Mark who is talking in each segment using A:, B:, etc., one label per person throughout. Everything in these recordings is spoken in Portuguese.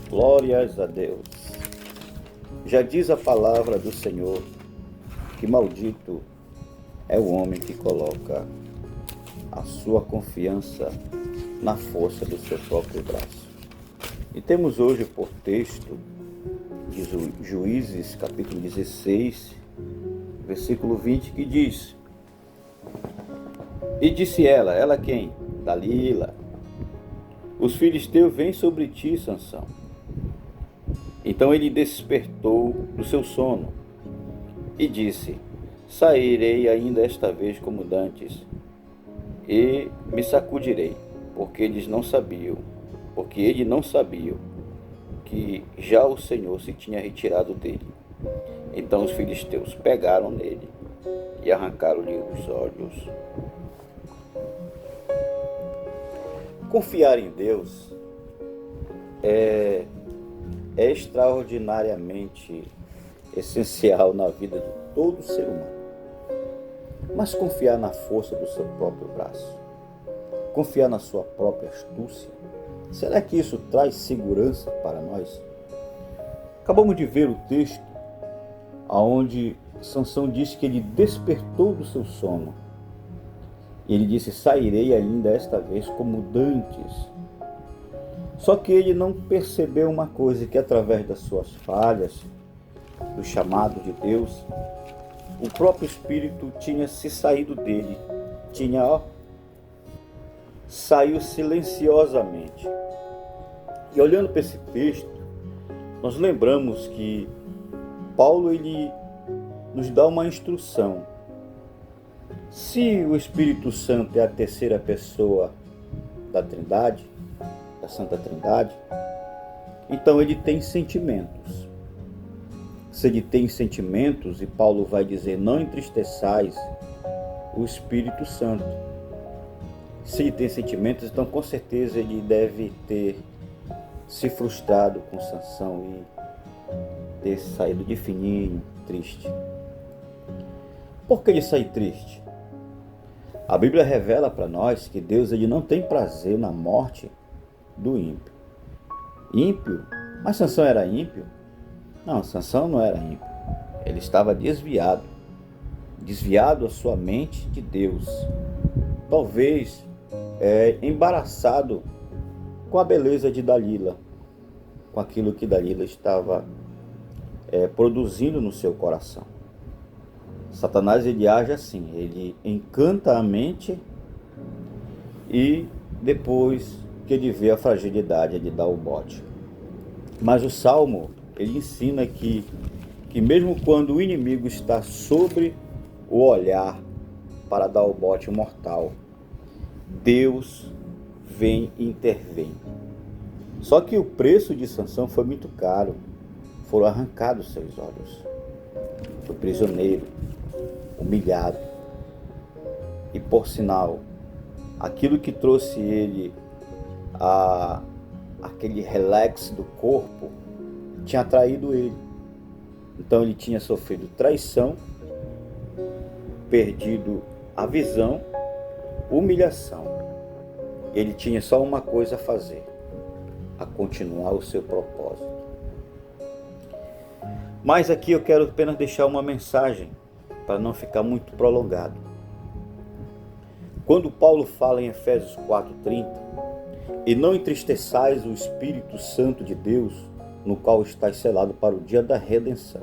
A: Glórias a Deus. Já diz a palavra do Senhor que maldito é o homem que coloca a sua confiança na força do seu próprio braço. E temos hoje por texto de Juízes, capítulo 16, versículo 20, que diz: E disse ela quem? Dalila: Os filisteus vêm sobre ti, Sansão. Então ele despertou do seu sono e disse: Sairei ainda esta vez como dantes, e me sacudirei, porque ele não sabia que já o Senhor se tinha retirado dele. Então os filisteus pegaram nele e arrancaram-lhe os olhos. Confiar em Deus é extraordinariamente essencial na vida de todo ser humano. Mas confiar na força do seu próprio braço, confiar na sua própria astúcia, será que isso traz segurança para nós? Acabamos de ver o texto onde Sansão diz que ele despertou do seu sono. E ele disse: sairei ainda esta vez como dantes. Só que ele não percebeu uma coisa, que através das suas falhas, do chamado de Deus, o próprio Espírito tinha se saído dele, saiu silenciosamente. E olhando para esse texto, nós lembramos que Paulo ele nos dá uma instrução. Se o Espírito Santo é a terceira pessoa da Trindade, da Santa Trindade, então ele tem sentimentos. Se ele tem sentimentos, e Paulo vai dizer: não entristeçais o Espírito Santo. Se ele tem sentimentos, então com certeza ele deve ter se frustrado com Sansão e ter saído de fininho, triste. Por que ele saiu triste? A Bíblia revela para nós que Deus ele não tem prazer na morte do ímpio. Ímpio? Mas Sansão era ímpio? Não, Sansão não era ímpio. Ele estava desviado a sua mente de Deus. Talvez embaraçado com a beleza de Dalila, com aquilo que Dalila estava produzindo no seu coração. Satanás ele age assim, ele encanta a mente e depois que ele vê a fragilidade, ele dá o bote. Mas o Salmo, ele ensina que mesmo quando o inimigo está sobre o olhar para dar o bote mortal, Deus vem e intervém. Só que o preço de Sansão foi muito caro. Foram arrancados seus olhos. Foi prisioneiro, humilhado. E por sinal, aquilo que trouxe ele aquele relax do corpo tinha traído ele. Então ele tinha sofrido traição, perdido a visão, humilhação. Ele tinha só uma coisa a fazer: a continuar o seu propósito. Mas aqui eu quero apenas deixar uma mensagem para não ficar muito prolongado. Quando Paulo fala em Efésios 4:30, e não entristeçais o Espírito Santo de Deus, no qual estáis selado para o dia da redenção.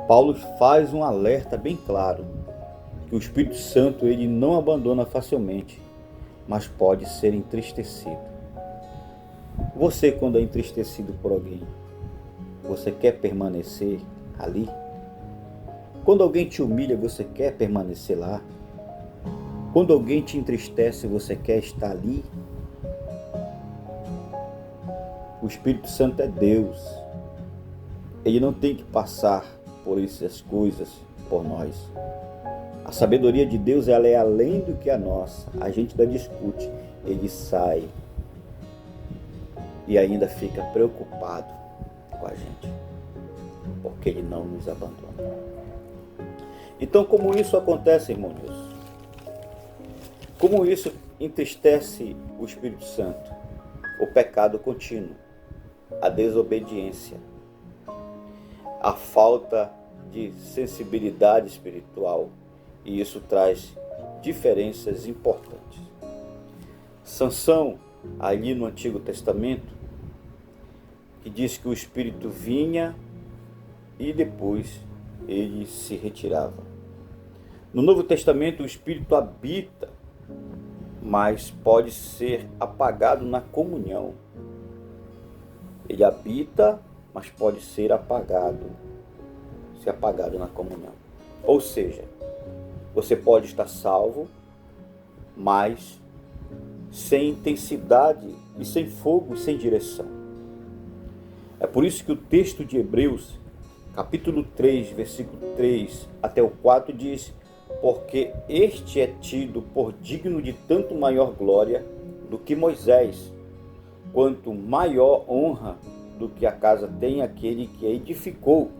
A: Paulo faz um alerta bem claro, que o Espírito Santo ele não abandona facilmente, mas pode ser entristecido. Você, quando é entristecido por alguém, você quer permanecer ali? Quando alguém te humilha, você quer permanecer lá? Quando alguém te entristece, você quer estar ali? O Espírito Santo é Deus. Ele não tem que passar por essas coisas por nós. A sabedoria de Deus ela é além do que a nossa. A gente ainda discute. Ele sai e ainda fica preocupado com a gente, porque ele não nos abandona. Então, como isso acontece, irmão Nilson? Como isso entristece o Espírito Santo? o pecado contínuo, a desobediência, a falta de sensibilidade espiritual, e isso traz diferenças importantes. Sansão, ali no Antigo Testamento, que diz que o Espírito vinha e depois ele se retirava. No Novo Testamento, o Espírito habita, mas pode ser apagado na comunhão. Ele habita, mas pode ser apagado na comunhão. Ou seja, você pode estar salvo, mas sem intensidade e sem fogo e sem direção. É por isso que o texto de Hebreus, capítulo 3, versículo 3 até o 4 diz: porque este é tido por digno de tanto maior glória do que Moisés, quanto maior honra do que a casa tem aquele que a edificou,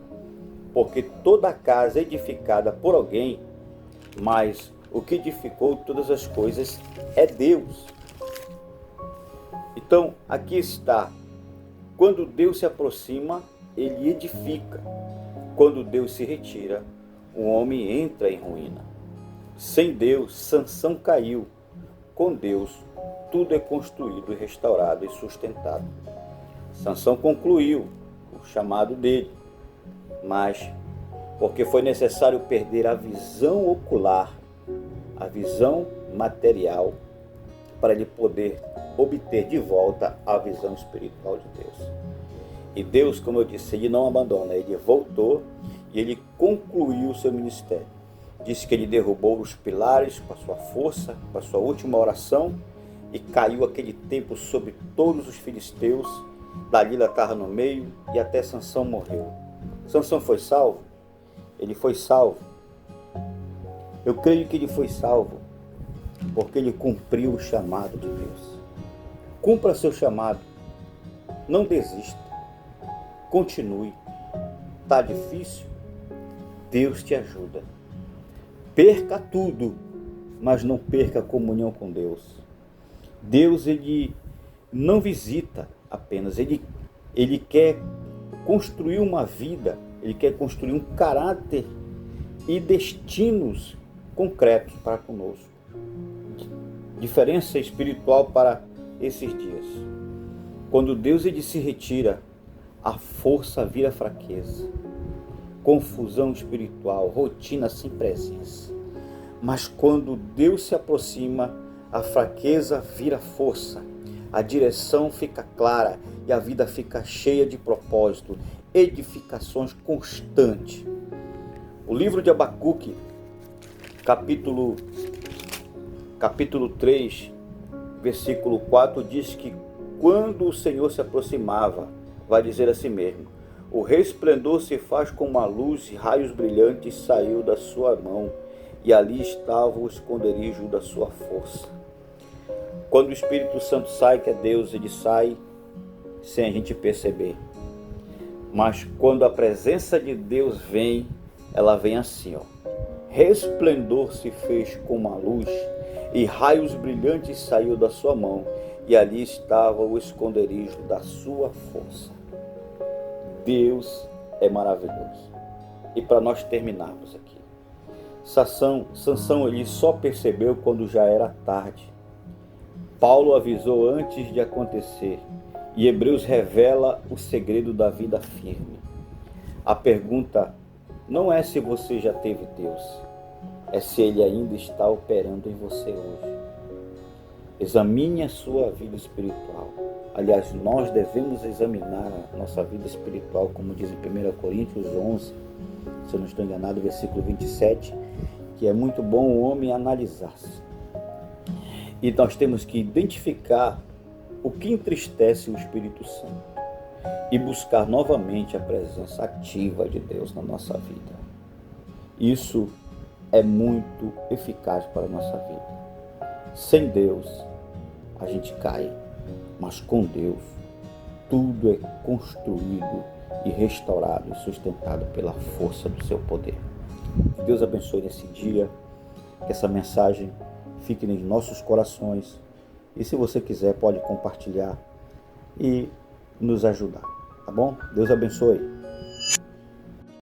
A: porque toda a casa é edificada por alguém, mas o que edificou todas as coisas é Deus. Então, aqui está. Quando Deus se aproxima, ele edifica. Quando Deus se retira, o homem entra em ruína. Sem Deus, Sansão caiu. Com Deus, tudo é construído, restaurado e sustentado. Sansão concluiu o chamado dele, mas porque foi necessário perder a visão ocular, a visão material, para ele poder obter de volta a visão espiritual de Deus. E Deus, como eu disse, ele não abandona, ele voltou e ele concluiu o seu ministério. Disse que ele derrubou os pilares com a sua força, com a sua última oração, e caiu aquele tempo sobre todos os filisteus. Dalila estava no meio e até Sansão morreu. Sansão foi salvo? Ele foi salvo. Eu creio que ele foi salvo porque ele cumpriu o chamado de Deus. Cumpra seu chamado. Não desista. Continue. Está difícil? Deus te ajuda. Perca tudo, mas não perca a comunhão com Deus. Deus, ele não visita apenas, ele quer construir uma vida, ele quer construir um caráter e destinos concretos para conosco. Diferença espiritual para esses dias. Quando Deus ele se retira, a força vira fraqueza, confusão espiritual, rotina sem presença. Mas quando Deus se aproxima, a fraqueza vira força, a direção fica clara e a vida fica cheia de propósito, edificações constantes. O livro de Abacuque, capítulo 3, versículo 4, diz que quando o Senhor se aproximava, vai dizer assim mesmo: o resplendor se faz como uma luz e raios brilhantes saiu da sua mão, e ali estava o esconderijo da sua força. Quando o Espírito Santo sai, que é Deus, ele sai sem a gente perceber. Mas quando a presença de Deus vem, ela vem assim, ó. Resplendor se fez como uma luz e raios brilhantes saiu da sua mão, e ali estava o esconderijo da sua força. Deus é maravilhoso. E para nós terminarmos aqui, Sansão ele só percebeu quando já era tarde. Paulo avisou antes de acontecer, e Hebreus revela o segredo da vida firme. A pergunta não é se você já teve Deus, é se Ele ainda está operando em você hoje. Examine a sua vida espiritual. Aliás, nós devemos examinar a nossa vida espiritual, como diz em 1 Coríntios 11, se eu não estou enganado, versículo 27, que é muito bom o homem analisar-se. E nós temos que identificar o que entristece o Espírito Santo e buscar novamente a presença ativa de Deus na nossa vida. Isso é muito eficaz para a nossa vida. Sem Deus, a gente cai, mas com Deus, tudo é construído e restaurado e sustentado pela força do seu poder. Que Deus abençoe nesse dia, que essa mensagem fique nos nossos corações. E se você quiser, pode compartilhar e nos ajudar, tá bom? Deus abençoe.